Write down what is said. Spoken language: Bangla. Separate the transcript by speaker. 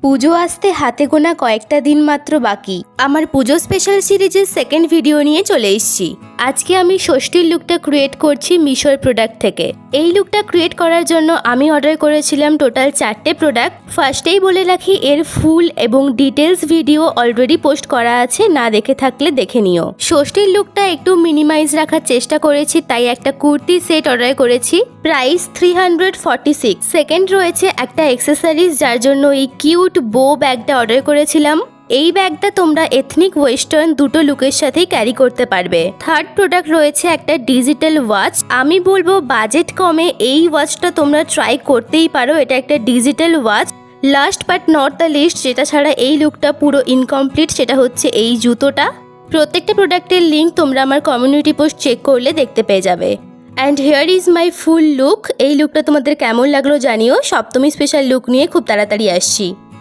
Speaker 1: পুজো আসতে হাতে গোনা কয়েকটা দিন মাত্র বাকি। আমার পুজো স্পেশাল সিরিজের সেকেন্ড ভিডিও নিয়ে চলে এসেছি। আজকে আমি ষষ্ঠীর লুকটা ক্রিয়েট করছি মিশোর প্রোডাক্ট থেকে। এই লুকটা ক্রিয়েট করার জন্য আমি অর্ডার করেছিলাম টোটাল 4টে প্রোডাক্ট। ফার্স্টেই বলে রাখি, এর ফুল এবং ডিটেলস ভিডিও অলরেডি পোস্ট করা আছে, না দেখে থাকলে দেখে নিও। ষষ্ঠীর লুকটা একটু মিনিমাইজ রাখার চেষ্টা করেছি, তাই একটা কুর্তি সেট অর্ডার করেছি, প্রাইস 346। সেকেন্ড রয়েছে একটা অ্যাক্সেসরিজ, যার জন্য এই কিউট বো ব্যাগটা অর্ডার করেছিলাম। এই ব্যাগটা তোমরা এথনিক ওয়েস্টার্ন দুটো লুকের সাথেই ক্যারি করতে পারবে। থার্ড প্রোডাক্ট রয়েছে একটা ডিজিটাল ওয়াচ। আমি বলবো বাজেট কমে এই ওয়াচটা তোমরা ট্রাই করতেই পারো, এটা একটা digital watch. Last but not the least, যেটা ছাড়া এই লুকটা পুরো ইনকমপ্লিট, সেটা হচ্ছে এই জুতোটা। প্রত্যেকটা প্রোডাক্টের লিঙ্ক তোমরা আমার কমিউনিটি পোস্ট চেক করলে দেখতে পেয়ে যাবে। And here is my full look. এই লুকটা তোমাদের কেমন লাগলো জানিও। সপ্তমী স্পেশাল লুক নিয়ে খুব তাড়াতাড়ি আসছি।